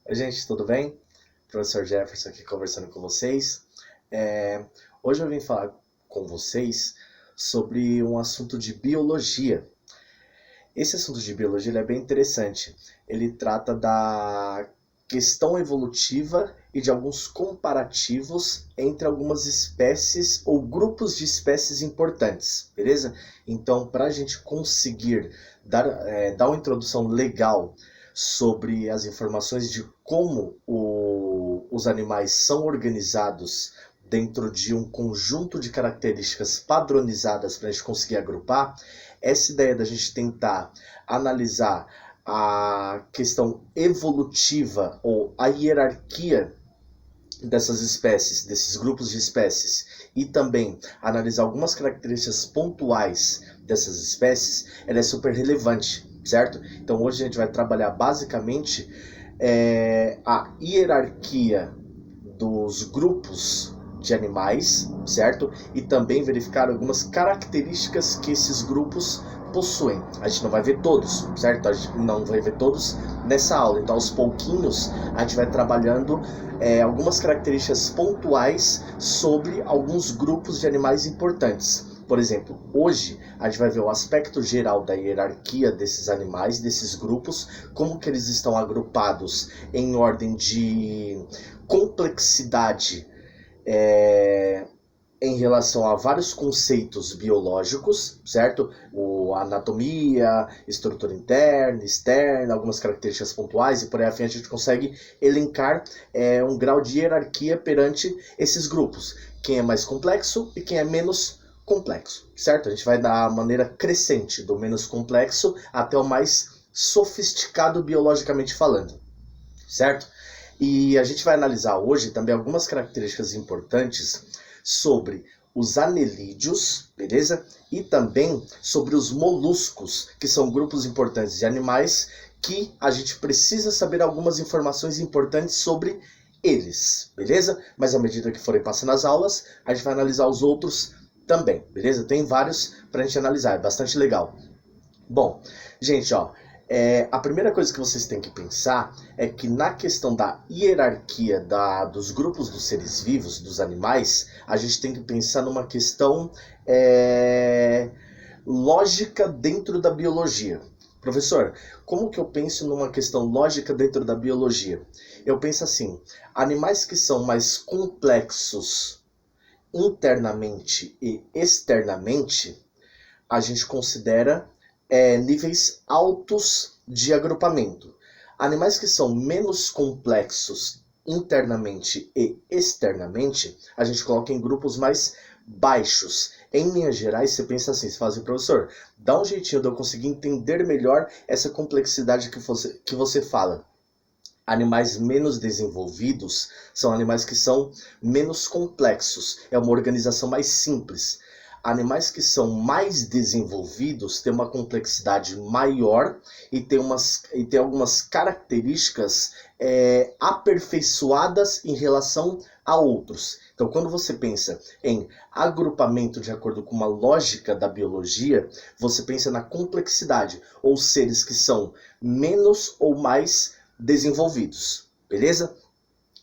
Oi, gente, tudo bem? Professor Jefferson aqui conversando com vocês. Hoje eu vim falar com vocês sobre um assunto de biologia. Esse assunto de biologia ele é bem interessante. Ele trata da questão evolutiva e de alguns comparativos entre algumas espécies ou grupos de espécies importantes, beleza? Então, para a gente conseguir dar uma introdução legal sobre as informações de como os animais são organizados dentro de um conjunto de características padronizadas para a gente conseguir agrupar, essa ideia da gente tentar analisar a questão evolutiva ou a hierarquia dessas espécies, desses grupos de espécies, e também analisar algumas características pontuais dessas espécies, ela é super relevante, certo? Então hoje a gente vai trabalhar basicamente a hierarquia dos grupos de animais, certo? E também verificar algumas características que esses grupos possuem. A gente não vai ver todos, certo? A gente não vai ver todos nessa aula. Então, aos pouquinhos, a gente vai trabalhando algumas características pontuais sobre alguns grupos de animais importantes. Por exemplo, hoje a gente vai ver o aspecto geral da hierarquia desses animais, desses grupos, como que eles estão agrupados em ordem de complexidade em relação a vários conceitos biológicos, certo? A anatomia, estrutura interna, externa, algumas características pontuais e por aí afim a gente consegue elencar um grau de hierarquia perante esses grupos. Quem é mais complexo e quem é menos complexo, certo? A gente vai da maneira crescente, do menos complexo até o mais sofisticado biologicamente falando, certo? E a gente vai analisar hoje também algumas características importantes sobre os anelídeos, beleza? E também sobre os moluscos, que são grupos importantes de animais que a gente precisa saber algumas informações importantes sobre eles, beleza? Mas à medida que forem passando as aulas, a gente vai analisar os outros também, beleza? Tem vários pra gente analisar, é bastante legal. Bom, gente, ó, a primeira coisa que vocês têm que pensar é que na questão da hierarquia dos grupos dos seres vivos, dos animais, a gente tem que pensar numa questão lógica dentro da biologia. Professor, como que eu penso numa questão lógica dentro da biologia? Eu penso assim, animais que são mais complexos internamente e externamente, a gente considera níveis altos de agrupamento. Animais que são menos complexos internamente e externamente, a gente coloca em grupos mais baixos. Em linhas gerais, você pensa assim, você fala assim, professor, dá um jeitinho de eu conseguir entender melhor essa complexidade que você fala. Animais menos desenvolvidos são animais que são menos complexos, é uma organização mais simples. Animais que são mais desenvolvidos têm uma complexidade maior e tem algumas características aperfeiçoadas em relação a outros. Então, quando você pensa em agrupamento de acordo com uma lógica da biologia, você pensa na complexidade, ou seres que são menos ou mais desenvolvidos, beleza?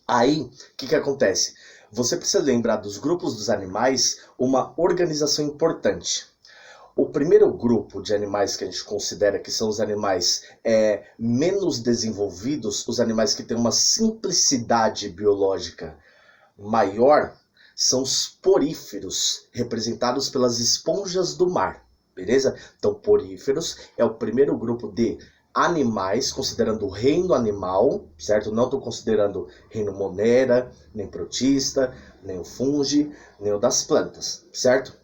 Aí, o que acontece? Você precisa lembrar dos grupos dos animais uma organização importante. O primeiro grupo de animais que a gente considera que são os animais menos desenvolvidos, os animais que têm uma simplicidade biológica maior, são os poríferos, representados pelas esponjas do mar, beleza? Então, poríferos é o primeiro grupo de animais, considerando o reino animal, certo? Não estou considerando reino monera, nem protista, nem o fungi, nem o das plantas, certo?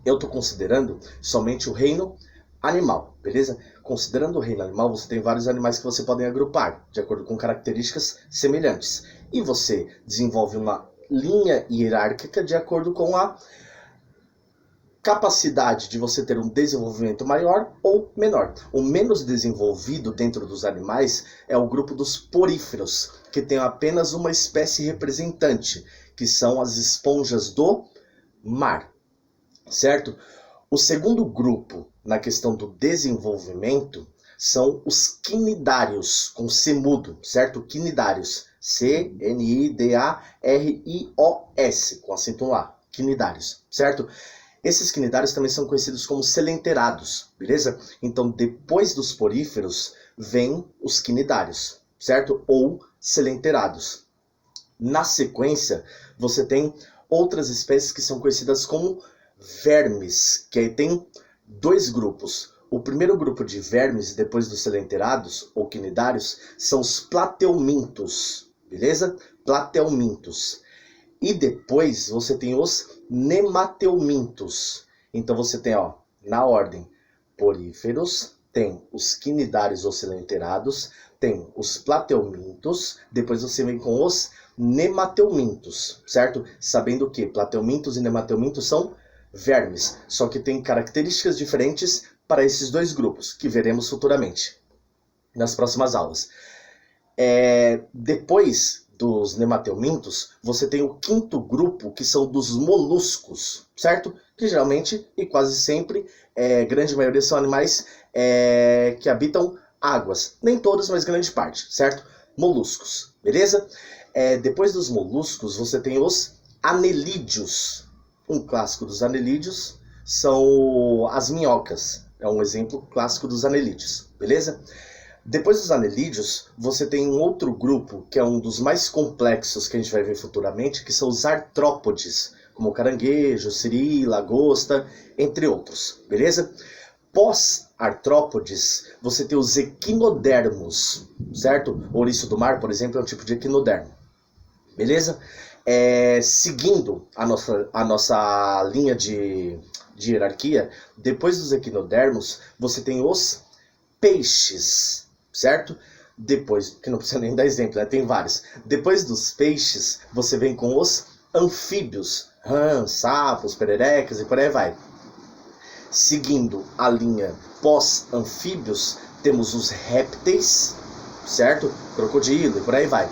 Eu estou considerando somente o reino animal, beleza? Considerando o reino animal, você tem vários animais que você pode agrupar, de acordo com características semelhantes. E você desenvolve uma linha hierárquica de acordo com a capacidade de você ter um desenvolvimento maior ou menor. O menos desenvolvido dentro dos animais é o grupo dos poríferos, que tem apenas uma espécie representante, que são as esponjas do mar, certo? O segundo grupo na questão do desenvolvimento são os quinidários, com C mudo, certo? Quinidários, C-N-I-D-A-R-I-O-S, com acento no A, quinidários, certo? Esses quinidários também são conhecidos como selenterados, beleza? Então, depois dos poríferos, vem os quinidários, certo? Ou selenterados. Na sequência, você tem outras espécies que são conhecidas como vermes, que aí tem dois grupos. O primeiro grupo de vermes, depois dos selenterados, ou quinidários, são os plateumintos, beleza? Plateumintos. E depois você tem os nemateumintos. Então você tem, ó, na ordem, poríferos, tem os quinidários ou selenterados, tem os plateumintos, depois você vem com os nemateumintos, certo? Sabendo que plateumintos e nemateumintos são vermes, só que tem características diferentes para esses dois grupos, que veremos futuramente, nas próximas aulas. Depois dos nemateumintos, você tem o quinto grupo, que são dos moluscos, certo? Que geralmente, e quase sempre, grande maioria são animais que habitam águas. Nem todos, mas grande parte, certo? Moluscos, beleza? Depois dos moluscos, você tem os anelídeos. Um clássico dos anelídeos são as minhocas. É um exemplo clássico dos anelídeos, beleza? Depois dos anelídeos, você tem um outro grupo, que é um dos mais complexos que a gente vai ver futuramente, que são os artrópodes, como caranguejo, siri, lagosta, entre outros, beleza? Pós-artrópodes, você tem os equinodermos, certo? Ouriço do mar, por exemplo, é um tipo de equinodermo, beleza? Seguindo a nossa linha de hierarquia, depois dos equinodermos, você tem os peixes, certo? Depois, que não precisa nem dar exemplo, né? Tem vários. Depois dos peixes, você vem com os anfíbios, rãs, sapos, pererecas e por aí vai. Seguindo a linha pós-anfíbios, temos os répteis, certo? Crocodilo e por aí vai.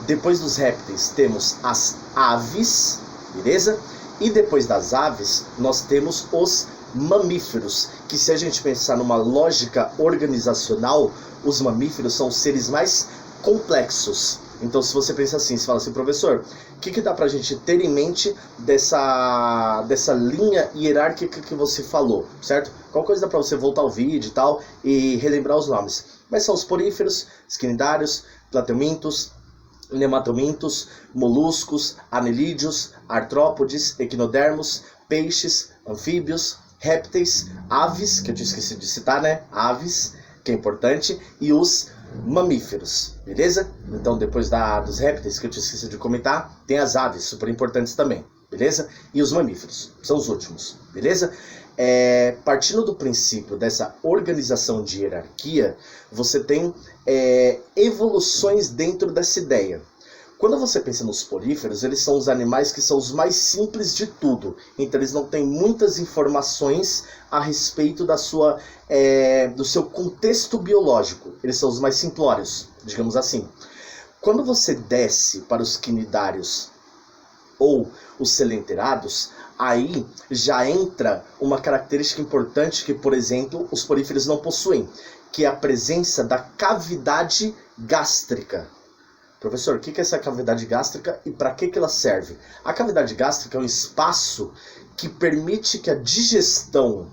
Depois dos répteis, temos as aves, beleza? E depois das aves, nós temos os mamíferos, que se a gente pensar numa lógica organizacional, os mamíferos são os seres mais complexos. Então, se você pensa assim, você fala assim, professor, o que dá pra gente ter em mente dessa linha hierárquica que você falou, certo? Qual coisa dá pra você voltar ao vídeo e tal, e relembrar os nomes? Mas são os poríferos, quinidários, plateumintos, nemateumintos, moluscos, anelídeos, artrópodes, equinodermos, peixes, anfíbios, répteis, aves, que eu tinha esquecido de citar, né? Aves, que é importante, e os mamíferos, beleza? Então, depois dos répteis, que eu tinha esquecido de comentar, tem as aves, super importantes também, beleza? E os mamíferos, são os últimos, beleza? Partindo do princípio dessa organização de hierarquia, você tem evoluções dentro dessa ideia. Quando você pensa nos poríferos, eles são os animais que são os mais simples de tudo. Então eles não têm muitas informações a respeito do seu contexto biológico. Eles são os mais simplórios, digamos assim. Quando você desce para os quinidários ou os selenterados, aí já entra uma característica importante que, por exemplo, os poríferos não possuem, que é a presença da cavidade gástrica. Professor, o que é essa cavidade gástrica e para que ela serve? A cavidade gástrica é um espaço que permite que a digestão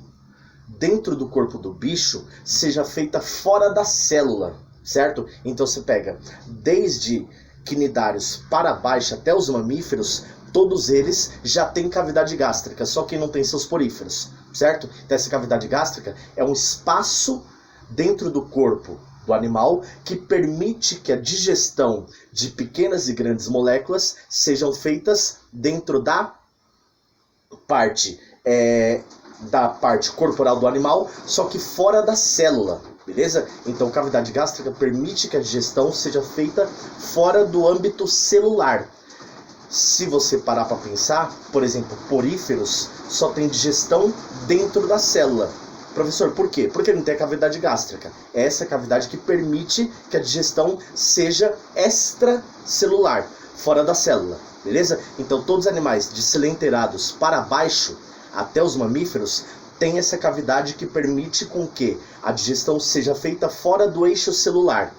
dentro do corpo do bicho seja feita fora da célula, certo? Então você pega desde quinidários para baixo até os mamíferos, todos eles já têm cavidade gástrica, só quem não tem são os poríferos, certo? Então essa cavidade gástrica é um espaço dentro do corpo do animal que permite que a digestão de pequenas e grandes moléculas sejam feitas dentro da parte corporal do animal, só que fora da célula, beleza? Então cavidade gástrica permite que a digestão seja feita fora do âmbito celular. Se você parar para pensar, por exemplo, poríferos só tem digestão dentro da célula. Professor, por quê? Porque não tem a cavidade gástrica. É essa cavidade que permite que a digestão seja extracelular, fora da célula, beleza? Então todos os animais de selenterados para baixo, até os mamíferos, tem essa cavidade que permite com que a digestão seja feita fora do eixo celular.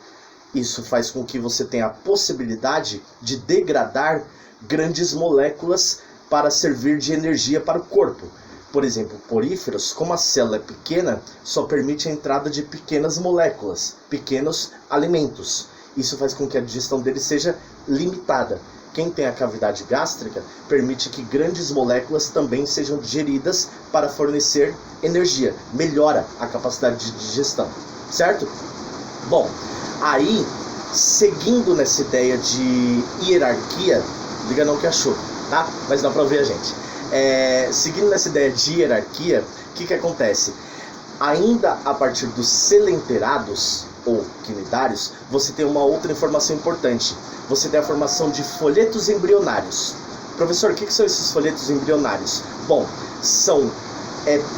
Isso faz com que você tenha a possibilidade de degradar grandes moléculas para servir de energia para o corpo. Por exemplo, poríferos, como a célula é pequena, só permite a entrada de pequenas moléculas, pequenos alimentos. Isso faz com que a digestão deles seja limitada. Quem tem a cavidade gástrica permite que grandes moléculas também sejam digeridas para fornecer energia. Melhora a capacidade de digestão, certo? Bom, aí, seguindo nessa ideia de hierarquia, diga não que achou, tá? Mas dá pra ouvir a gente. Seguindo nessa ideia de hierarquia, o que acontece? Ainda a partir dos selenterados, ou quinidários, você tem uma outra informação importante. Você tem a formação de folhetos embrionários. Professor, o que são esses folhetos embrionários? Bom, são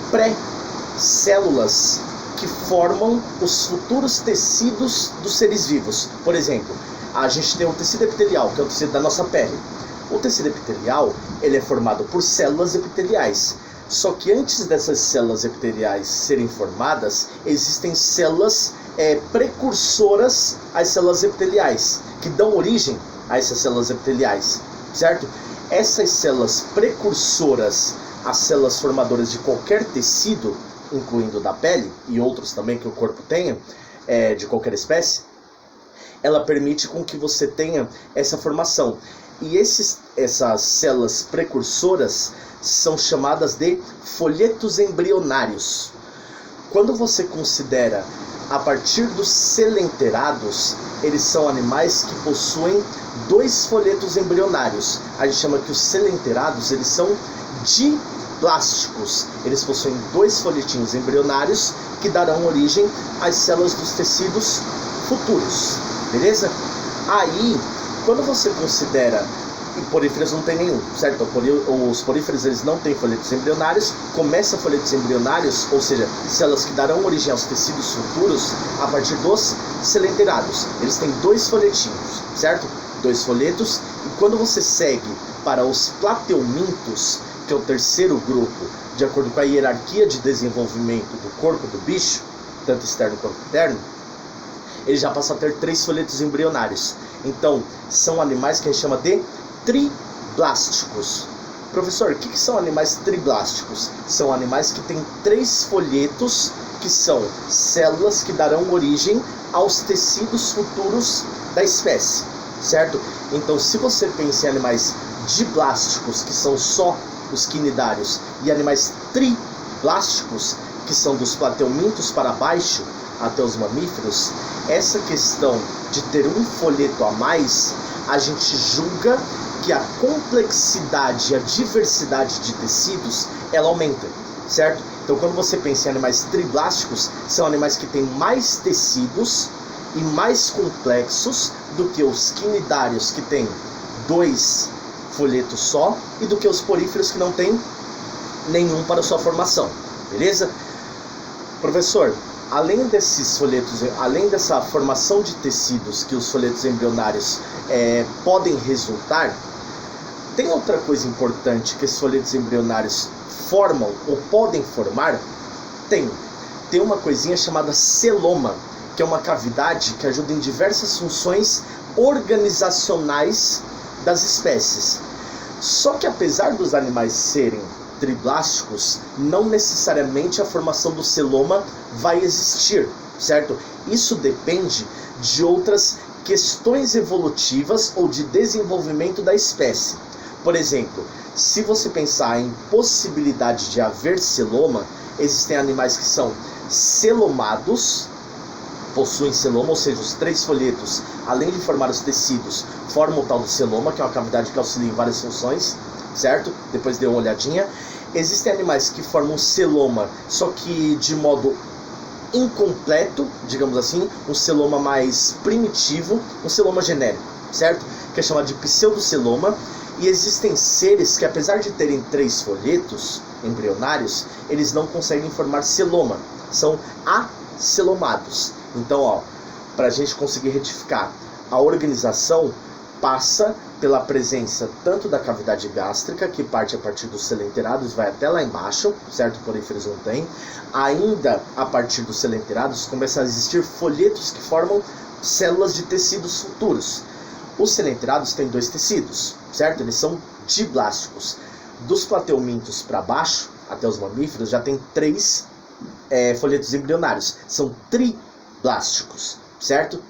pré-células que formam os futuros tecidos dos seres vivos. Por exemplo, a gente tem o tecido epitelial, que é o tecido da nossa pele. O tecido epitelial, ele é formado por células epiteliais. Só que antes dessas células epiteliais serem formadas, existem células precursoras às células epiteliais, que dão origem a essas células epiteliais, certo? Essas células precursoras às células formadoras de qualquer tecido, incluindo da pele e outros também que o corpo tenha, de qualquer espécie, ela permite com que você tenha essa formação. E essas células precursoras são chamadas de folhetos embrionários. Quando você considera a partir dos selenterados, eles são animais que possuem 2 folhetos embrionários. A gente chama que os selenterados, eles são diplásticos. Eles possuem 2 folhetinhos embrionários que darão origem às células dos tecidos futuros. Beleza? Aí, quando você considera, e poríferos não tem nenhum, certo? Os poríferos, eles não têm folhetos embrionários. Começa folhetos embrionários, ou seja, células que darão origem aos tecidos futuros a partir dos selenterados. Eles têm 2 folhetinhos, certo? 2 folhetos. E quando você segue para os plateumintos, que é o terceiro grupo, de acordo com a hierarquia de desenvolvimento do corpo do bicho, tanto externo quanto interno, ele já passa a ter 3 folhetos embrionários. Então, são animais que a gente chama de triblásticos. Professor, o que são animais triblásticos? São animais que têm 3 folhetos, que são células que darão origem aos tecidos futuros da espécie, certo? Então, se você pensa em animais diblásticos, que são só os quinidários, e animais triblásticos, que são dos plateumintos para baixo, até os mamíferos, essa questão de ter um folheto a mais, a gente julga que a complexidade e a diversidade de tecidos, ela aumenta, certo? Então, quando você pensa em animais triblásticos, são animais que têm mais tecidos e mais complexos do que os quinidários, que têm 2 folhetos só, e do que os poríferos, que não têm nenhum para sua formação, beleza? Professor, além desses folhetos, além dessa formação de tecidos que os folhetos embrionários podem resultar, tem outra coisa importante que esses folhetos embrionários formam ou podem formar? Tem uma coisinha chamada celoma, que é uma cavidade que ajuda em diversas funções organizacionais das espécies. Só que apesar dos animais serem triblásticos, não necessariamente a formação do celoma vai existir, certo? Isso depende de outras questões evolutivas ou de desenvolvimento da espécie. Por exemplo, se você pensar em possibilidade de haver celoma, existem animais que são celomados, possuem celoma, ou seja, os 3 folhetos, além de formar os tecidos, formam o tal do celoma, que é uma cavidade que auxilia em várias funções, certo? Depois dê uma olhadinha. Existem animais que formam celoma, só que de modo incompleto, digamos assim, um celoma mais primitivo, um celoma genérico, certo? Que é chamado de pseudoceloma. E existem seres que, apesar de terem 3 folhetos embrionários, eles não conseguem formar celoma, são acelomados. Então, para a gente conseguir retificar a organização, passa pela presença tanto da cavidade gástrica, que parte a partir dos selenterados, vai até lá embaixo, certo? Poríferos não tem. Ainda a partir dos selenterados começam a existir folhetos que formam células de tecidos futuros. Os selenterados têm 2 tecidos, certo? Eles são diblásticos. Dos plateumintos para baixo, até os mamíferos, já tem 3 folhetos embrionários. São triblásticos, certo?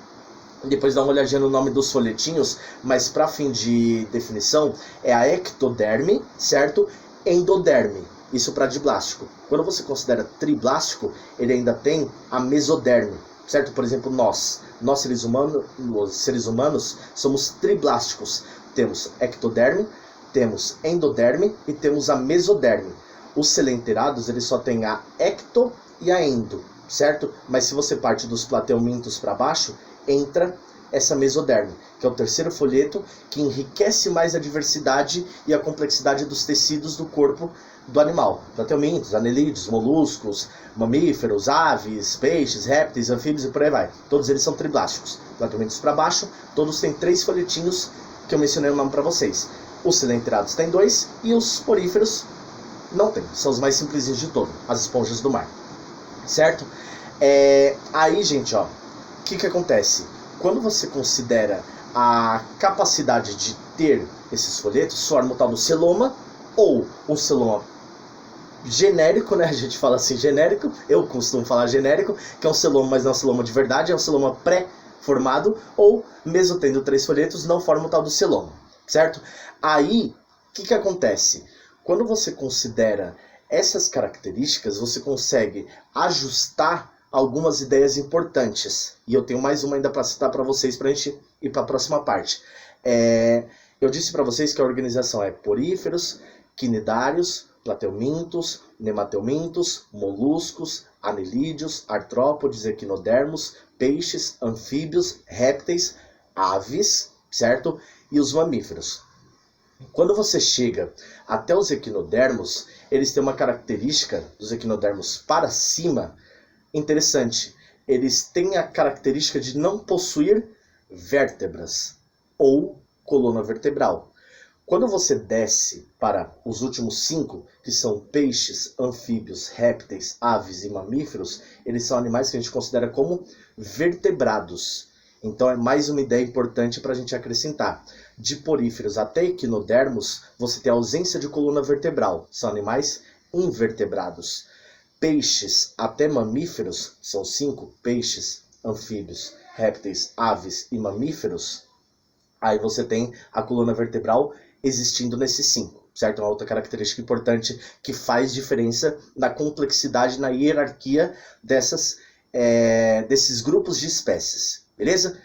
Depois dá uma olhadinha no nome dos folhetinhos, mas para fim de definição é a ectoderme, certo? Endoderme, isso para diblástico. Quando você considera triblástico, ele ainda tem a mesoderme, certo? Por exemplo, nós seres humanos somos triblásticos. Temos ectoderme, temos endoderme e temos a mesoderme. Os selenterados, eles só têm a ecto e a endo, certo? Mas se você parte dos plateumintos para baixo, entra essa mesoderme, que é o terceiro folheto, que enriquece mais a diversidade e a complexidade dos tecidos do corpo do animal. Plateumintos, anelídeos, moluscos, mamíferos, aves, peixes, répteis, anfíbios e por aí vai. Todos eles são triblásticos. Plateumintos para baixo, todos têm 3 folhetinhos que eu mencionei o nome para vocês. Os selenterados têm 2 e os poríferos não têm. São os mais simplesinhos de todo, as esponjas do mar. Certo? Aí, gente, ó, o que acontece? Quando você considera a capacidade de ter esses folhetos, forma o tal do celoma, ou um celoma genérico, né? A gente fala assim genérico, eu costumo falar genérico, que é um celoma, mas não é um celoma de verdade, é um celoma pré-formado, ou mesmo tendo 3 folhetos, não forma o tal do celoma, certo? Aí, o que acontece? Quando você considera essas características, você consegue ajustar algumas ideias importantes. E eu tenho mais uma ainda para citar para vocês, para a gente ir para a próxima parte. Eu disse para vocês que a organização é poríferos, quinidários, plateumintos, nemateumintos, moluscos, anelídeos, artrópodes, equinodermos, peixes, anfíbios, répteis, aves, certo? E os mamíferos. Quando você chega até os equinodermos, eles têm uma característica dos equinodermos para cima interessante. Eles têm a característica de não possuir vértebras ou coluna vertebral. Quando você desce para os últimos 5, que são peixes, anfíbios, répteis, aves e mamíferos, eles são animais que a gente considera como vertebrados. Então é mais uma ideia importante para a gente acrescentar. De poríferos até equinodermos, você tem a ausência de coluna vertebral. São animais invertebrados. Peixes até mamíferos, são 5, peixes, anfíbios, répteis, aves e mamíferos. Aí você tem a coluna vertebral existindo nesses 5, certo? Uma outra característica importante que faz diferença na complexidade, na hierarquia desses grupos de espécies, beleza?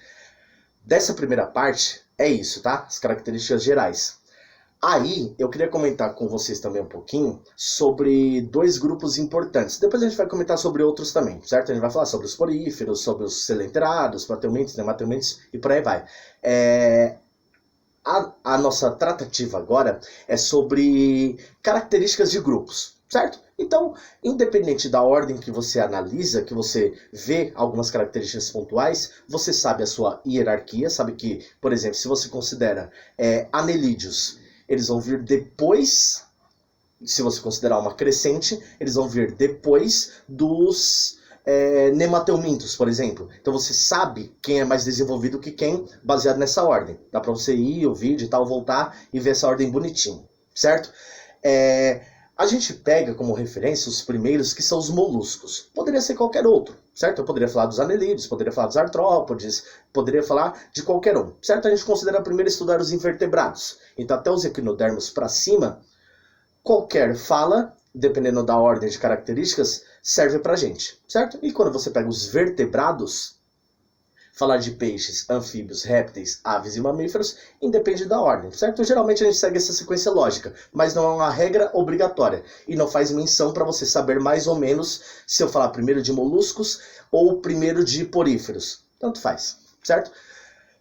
Dessa primeira parte, é isso, tá? As características gerais. Aí, eu queria comentar com vocês também um pouquinho sobre 2 grupos importantes. Depois a gente vai comentar sobre outros também, certo? A gente vai falar sobre os poríferos, sobre os selenterados, plateumintos, nemateumintos e por aí vai. A nossa tratativa agora é sobre características de grupos, certo? Então, independente da ordem que você analisa, que você vê algumas características pontuais, você sabe a sua hierarquia, sabe que, por exemplo, se você considera anelídeos, eles vão vir depois, se você considerar uma crescente, eles vão vir depois dos nemateumintos, por exemplo. Então você sabe quem é mais desenvolvido que quem, baseado nessa ordem. Dá para você ir, o vídeo e tal, voltar e ver essa ordem bonitinho, certo? A gente pega como referência os primeiros, que são os moluscos. Poderia ser qualquer outro, certo? Eu poderia falar dos anelídeos, poderia falar dos artrópodes, poderia falar de qualquer um, certo? A gente considera primeiro estudar os invertebrados. Então até os equinodermos para cima, qualquer fala, dependendo da ordem de características, serve pra gente, certo? E quando você pega os vertebrados, falar de peixes, anfíbios, répteis, aves e mamíferos, independe da ordem, certo? Geralmente a gente segue essa sequência lógica, mas não é uma regra obrigatória. E não faz menção para você saber mais ou menos se eu falar primeiro de moluscos ou primeiro de poríferos. Tanto faz, certo?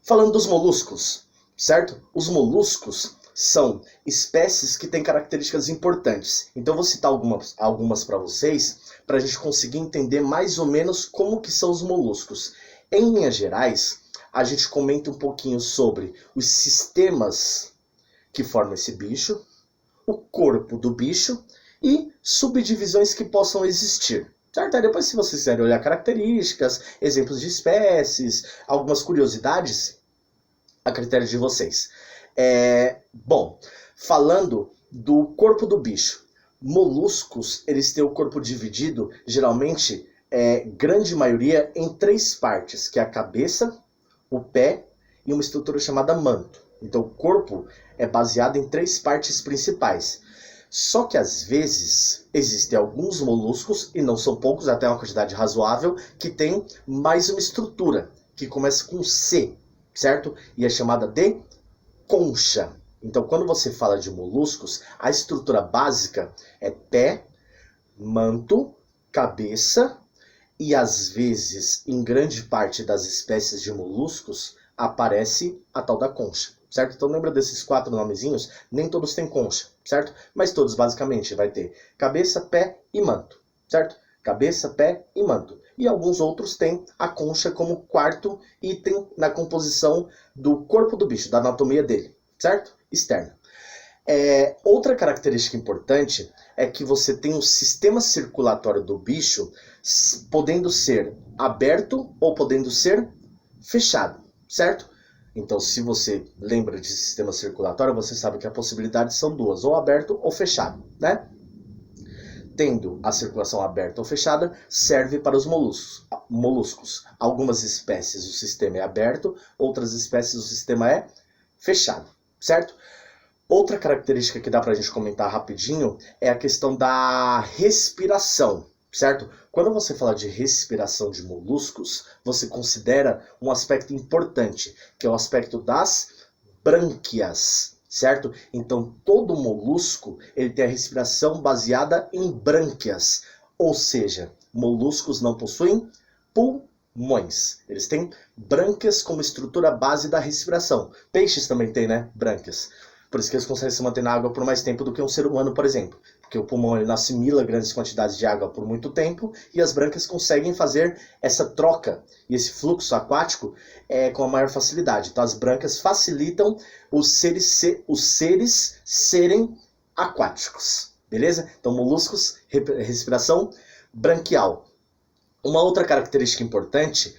Falando dos moluscos, certo? Os moluscos são espécies que têm características importantes. Então eu vou citar algumas para vocês, para a gente conseguir entender mais ou menos como que são os moluscos. Em linhas gerais, a gente comenta um pouquinho sobre os sistemas que formam esse bicho, o corpo do bicho e subdivisões que possam existir. Certo? Aí depois, se vocês quiserem olhar características, exemplos de espécies, algumas curiosidades, a critério de vocês. Bom, falando do corpo do bicho, moluscos, eles têm o corpo dividido, geralmente, grande maioria, em 3 partes, que é a cabeça, o pé e uma estrutura chamada manto. Então, o corpo é baseado em 3 partes principais. Só que, às vezes, existem alguns moluscos, e não são poucos, até uma quantidade razoável, que tem mais uma estrutura, que começa com C, certo? E é chamada de concha. Então, quando você fala de moluscos, a estrutura básica é pé, manto, cabeça, e às vezes, em grande parte das espécies de moluscos, aparece a tal da concha, certo? Então lembra desses 4 nomezinhos? Nem todos têm concha, certo? Mas todos basicamente vai ter cabeça, pé e manto, certo? Cabeça, pé e manto. E alguns outros têm a concha como 4º item na composição do corpo do bicho, da anatomia dele, certo? Externa. Outra característica importante é que você tem um sistema circulatório do bicho podendo ser aberto ou podendo ser fechado, certo? Então, se você lembra de sistema circulatório, você sabe que a possibilidade são 2, ou aberto ou fechado, né? Tendo a circulação aberta ou fechada, serve para os moluscos. Algumas espécies o sistema é aberto, outras espécies o sistema é fechado, certo? Outra característica que dá para a gente comentar rapidinho é a questão da respiração, certo? Quando você fala de respiração de moluscos, você considera um aspecto importante, que é o aspecto das brânquias, certo? Então, todo molusco ele tem a respiração baseada em brânquias, ou seja, moluscos não possuem pulmões. Eles têm brânquias como estrutura base da respiração. Peixes também têm, né? Brânquias. Por isso que eles conseguem se manter na água por mais tempo do que um ser humano, por exemplo. Porque o pulmão ele assimila grandes quantidades de água por muito tempo e as brânquias conseguem fazer essa troca e esse fluxo aquático com a maior facilidade. Então as brânquias facilitam os seres serem aquáticos. Beleza? Então moluscos, respiração branquial. Uma outra característica importante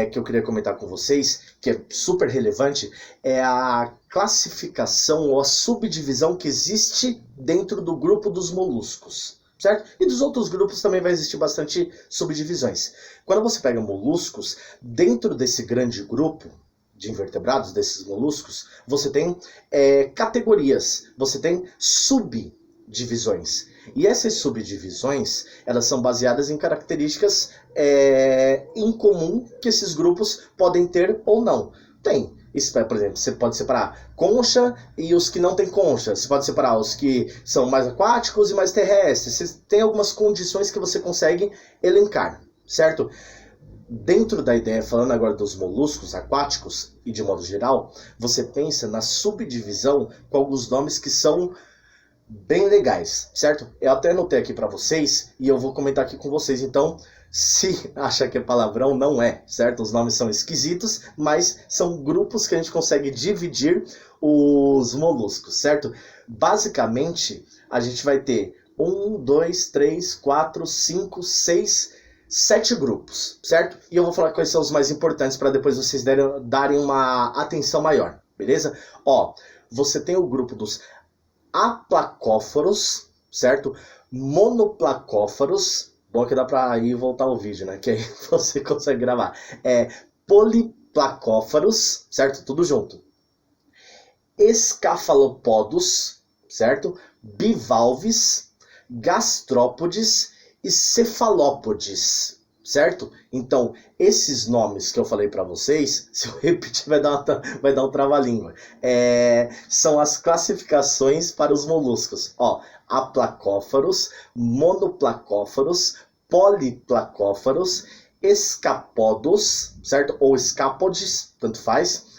que eu queria comentar com vocês, que é super relevante, é a classificação ou a subdivisão que existe dentro do grupo dos moluscos, certo? E dos outros grupos também vai existir bastante subdivisões. Quando você pega moluscos, dentro desse grande grupo de invertebrados, desses moluscos, você tem categorias, você tem subdivisões. E essas subdivisões, elas são baseadas em características em comum que esses grupos podem ter ou não. Tem. Por exemplo, você pode separar concha e os que não têm concha. Você pode separar os que são mais aquáticos e mais terrestres. Você tem algumas condições que você consegue elencar, certo? Dentro da ideia, falando agora dos moluscos aquáticos e de modo geral, você pensa na subdivisão com alguns nomes que são bem legais, certo? Eu até anotei aqui para vocês e eu vou comentar aqui com vocês. Então, se acha que é palavrão, não é, certo? Os nomes são esquisitos, mas são grupos que a gente consegue dividir os moluscos, certo? Basicamente, a gente vai ter 1, 2, 3, 4, 5, 6, 7 grupos, certo? E eu vou falar quais são os mais importantes para depois vocês darem uma atenção maior, beleza? Ó, você tem o grupo dos aplacóforos, certo? Monoplacóforos, bom que dá pra ir voltar o vídeo, né? Que aí você consegue gravar. Poliplacóforos, certo? Tudo junto. Escafalopodos, certo? Bivalves, gastrópodes e cefalópodes, certo? Então, esses nomes que eu falei para vocês, se eu repetir vai dar um trava-língua. São as classificações para os moluscos. Ó, aplacóforos, monoplacóforos, poliplacóforos, escapodos, certo? Ou escapodes, tanto faz.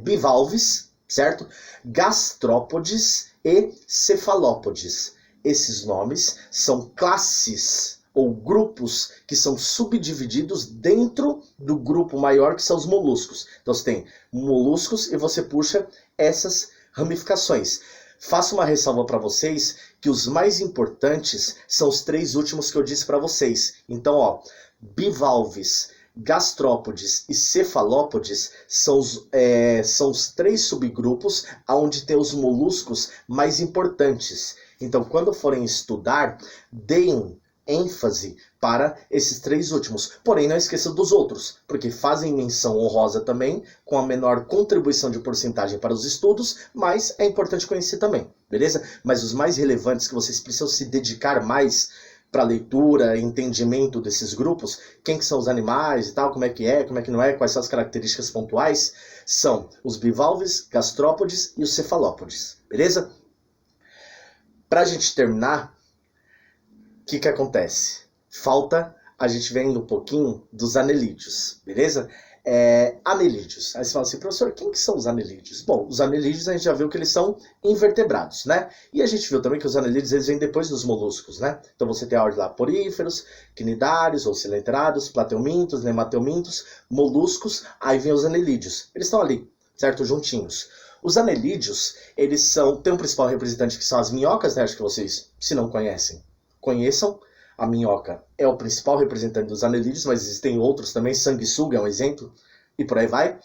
Bivalves, certo? Gastrópodes e cefalópodes. Esses nomes são classes ou grupos que são subdivididos dentro do grupo maior, que são os moluscos. Então você tem moluscos e você puxa essas ramificações. Faço uma ressalva para vocês que os mais importantes são os 3 últimos que eu disse para vocês. Então, ó, bivalves, gastrópodes e cefalópodes são os 3 subgrupos onde tem os moluscos mais importantes. Então, quando forem estudar, deem ênfase para esses 3 últimos. Porém, não esqueça dos outros, porque fazem menção honrosa também, com a menor contribuição de porcentagem para os estudos, mas é importante conhecer também, beleza? Mas os mais relevantes que vocês precisam se dedicar mais para leitura, entendimento desses grupos, quem que são os animais e tal, como é que não é, quais são as características pontuais, são os bivalves, gastrópodes e os cefalópodes, beleza? Para a gente terminar, o que acontece? Falta a gente vendo um pouquinho dos anelídeos, beleza? Anelídeos. Aí você fala assim, professor, quem que são os anelídeos? Bom, os anelídeos a gente já viu que eles são invertebrados, né? E a gente viu também que os anelídeos eles vêm depois dos moluscos, né? Então você tem a ordem lá, poríferos, quinidários, ou cilentrados, plateumintos, nemateumintos, moluscos, aí vem os anelídeos. Eles estão ali, certo? Juntinhos. Os anelídeos, eles tem um principal representante que são as minhocas, né? Acho que vocês, se não conhecem, conheçam. A minhoca é o principal representante dos anelídeos, mas existem outros também, sanguessuga é um exemplo, e por aí vai.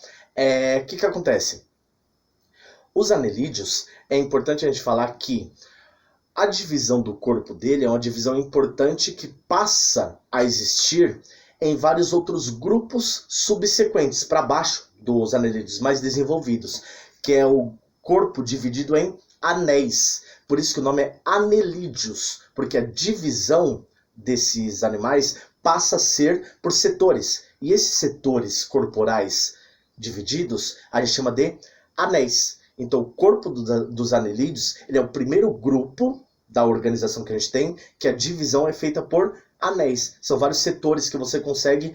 O que acontece? Os anelídeos, é importante a gente falar que a divisão do corpo dele é uma divisão importante que passa a existir em vários outros grupos subsequentes, para baixo dos anelídeos mais desenvolvidos, que é o corpo dividido em anéis. Por isso que o nome é anelídeos, porque a divisão desses animais passa a ser por setores. E esses setores corporais divididos, a gente chama de anéis. Então, o corpo dos anelídeos, ele é o primeiro grupo da organização que a gente tem, que a divisão é feita por anéis. São vários setores que você consegue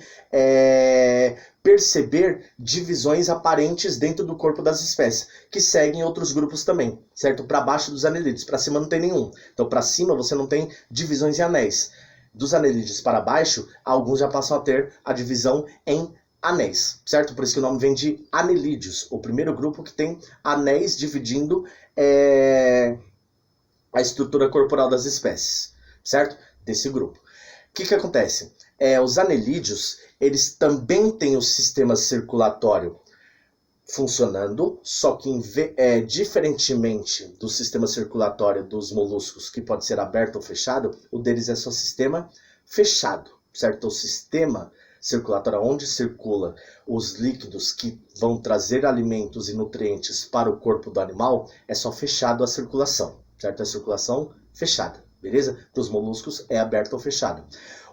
perceber divisões aparentes dentro do corpo das espécies, que seguem outros grupos também, certo? Para baixo dos anelídeos, para cima não tem nenhum. Então, para cima você não tem divisões em anéis. Dos anelídeos para baixo, alguns já passam a ter a divisão em anéis, certo? Por isso que o nome vem de anelídeos, o primeiro grupo que tem anéis dividindo a estrutura corporal das espécies, certo? Desse grupo. O que acontece? Os anelídeos, eles também têm o sistema circulatório funcionando, só que diferentemente do sistema circulatório dos moluscos, que pode ser aberto ou fechado, o deles é só sistema fechado, certo? O sistema circulatório, onde circula os líquidos que vão trazer alimentos e nutrientes para o corpo do animal, é só fechado a circulação, certo? A circulação fechada, beleza? Para os moluscos é aberto ou fechado.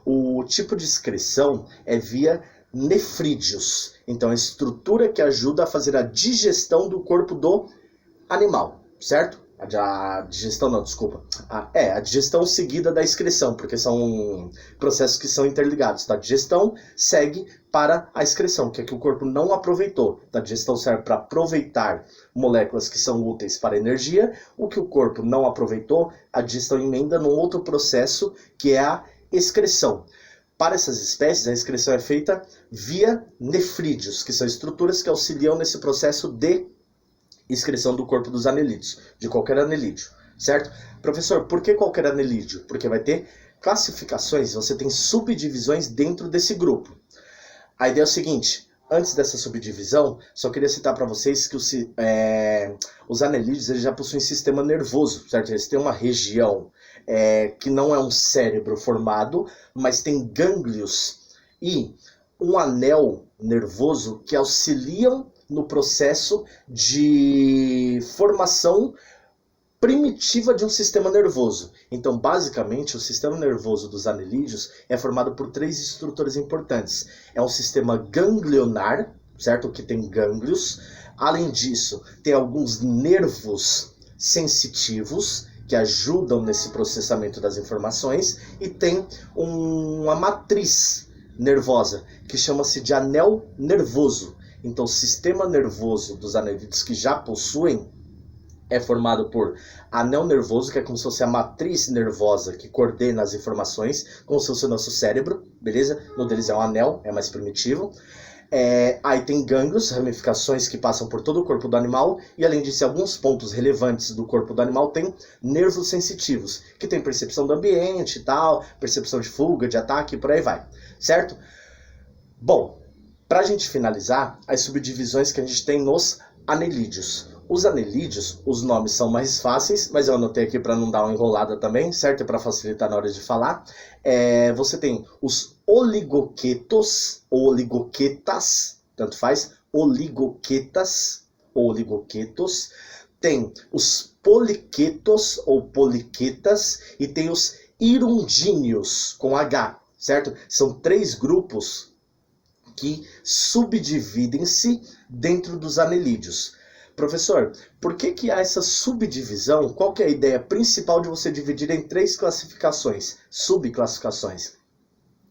O tipo de excreção é via nefrídeos. Então, a estrutura que ajuda a fazer a digestão do corpo do animal, certo? A digestão não, desculpa. A digestão seguida da excreção, porque são processos que são interligados. Tá? A digestão segue para a excreção, que é que o corpo não aproveitou. A digestão serve para aproveitar moléculas que são úteis para a energia. O que o corpo não aproveitou, a digestão emenda num outro processo, que é a excreção. Para essas espécies, a excreção é feita via nefrídeos, que são estruturas que auxiliam nesse processo de excreção do corpo dos anelídeos, de qualquer anelídeo, certo? Professor, por que qualquer anelídeo? Porque vai ter classificações, você tem subdivisões dentro desse grupo. A ideia é o seguinte, antes dessa subdivisão, só queria citar para vocês que os anelídeos eles já possuem sistema nervoso, certo? Eles têm uma região que não é um cérebro formado, mas tem gânglios e um anel nervoso que auxiliam no processo de formação primitiva de um sistema nervoso. Então, basicamente, o sistema nervoso dos anelídeos é formado por 3 estruturas importantes. É um sistema ganglionar, certo? Que tem gânglios. Além disso, tem alguns nervos sensitivos que ajudam nesse processamento das informações, e tem uma matriz nervosa, que chama-se de anel nervoso. Então, o sistema nervoso dos anelídeos que já possuem é formado por anel nervoso, que é como se fosse a matriz nervosa que coordena as informações, como se fosse o nosso cérebro, beleza? No deles é um anel, é mais primitivo. Aí tem gânglios, ramificações que passam por todo o corpo do animal, e além disso, alguns pontos relevantes do corpo do animal tem nervos sensitivos, que tem percepção do ambiente e tal, percepção de fuga, de ataque, por aí vai, certo? Bom, para a gente finalizar, as subdivisões que a gente tem nos anelídeos. Os anelídeos, os nomes são mais fáceis, mas eu anotei aqui para não dar uma enrolada também, certo? E para facilitar na hora de falar. Você tem os oligoquetos, ou oligoquetas, tanto faz, oligoquetas, ou oligoquetos. Tem os poliquetos, ou poliquetas, e tem os hirundíneos, com H, certo? São 3 grupos que subdividem-se dentro dos anelídeos. Professor, por que há essa subdivisão? Qual que é a ideia principal de você dividir em 3 classificações, subclassificações?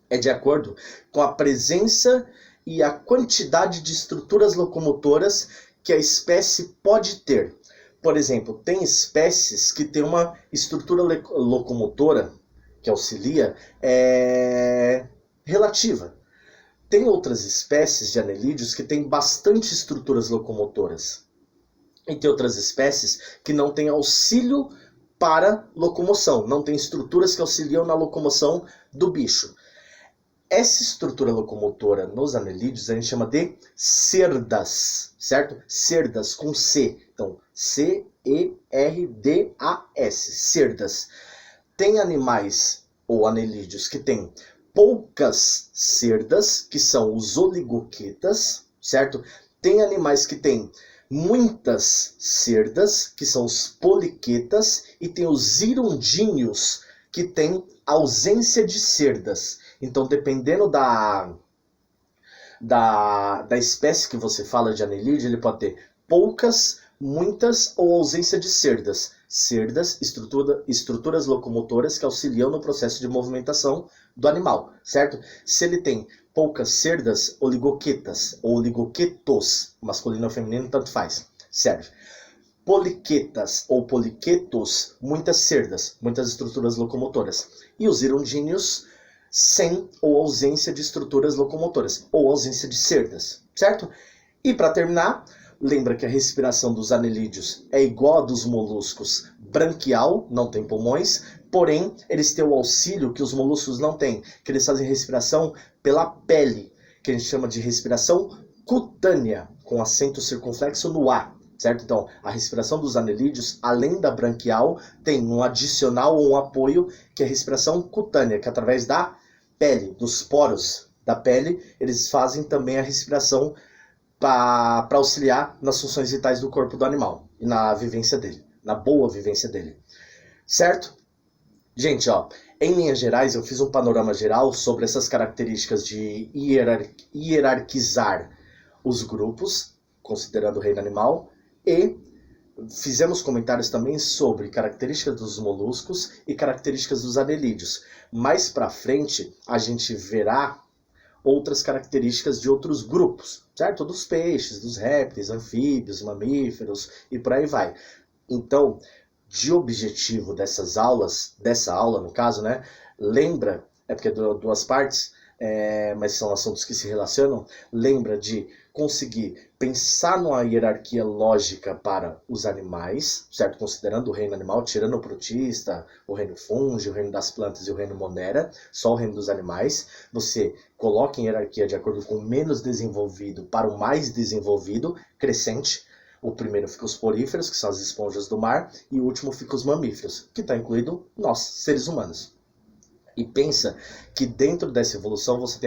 É de acordo com a presença e a quantidade de estruturas locomotoras que a espécie pode ter. Por exemplo, tem espécies que têm uma estrutura locomotora que auxilia relativa. Tem outras espécies de anelídeos que têm bastante estruturas locomotoras. E tem outras espécies que não têm auxílio para locomoção, não tem estruturas que auxiliam na locomoção do bicho. Essa estrutura locomotora nos anelídeos a gente chama de cerdas, certo? Cerdas com C, então C-E-R-D-A-S, cerdas. Tem animais ou anelídeos que têm poucas cerdas, que são os oligoquetas, certo? Tem animais que têm muitas cerdas, que são os poliquetas, e tem os hirundíneos, que têm ausência de cerdas. Então, dependendo da espécie que você fala de anelídeo, ele pode ter poucas, muitas ou ausência de cerdas. Cerdas, estruturas locomotoras que auxiliam no processo de movimentação do animal, certo? Se ele tem poucas cerdas, oligoquetas ou oligoquetos, masculino ou feminino, tanto faz, serve. Poliquetas ou poliquetos, muitas cerdas, muitas estruturas locomotoras. E os hirundíneos, sem ou ausência de estruturas locomotoras, ou ausência de cerdas, certo? E para terminar, lembra que a respiração dos anelídeos é igual a dos moluscos, branquial, não tem pulmões, porém eles têm o auxílio que os moluscos não têm, que eles fazem respiração pela pele, que a gente chama de respiração cutânea, com acento circunflexo no A, certo? Então, a respiração dos anelídeos, além da branquial, tem um adicional ou um apoio, que é a respiração cutânea, que através da pele, dos poros da pele, eles fazem também a respiração para auxiliar nas funções vitais do corpo do animal e na vivência dele, na boa vivência dele, certo? Gente, ó, em linhas gerais eu fiz um panorama geral sobre essas características de hierarquizar os grupos, considerando o reino animal, e fizemos comentários também sobre características dos moluscos e características dos anelídeos. Mais para frente a gente verá outras características de outros grupos, certo? Dos peixes, dos répteis, anfíbios, mamíferos e por aí vai. Então, de objetivo dessa aula no caso, né? Lembra, é porque é duas partes, mas são assuntos que se relacionam, lembra de conseguir pensar numa hierarquia lógica para os animais, certo? Considerando o reino animal, tirando o protista, o reino fungi, o reino das plantas e o reino monera, só o reino dos animais. Você coloca em hierarquia de acordo com o menos desenvolvido para o mais desenvolvido, crescente. O primeiro fica os poríferos, que são as esponjas do mar, e o último fica os mamíferos, que está incluído nós, seres humanos. E pensa que dentro dessa evolução você tem a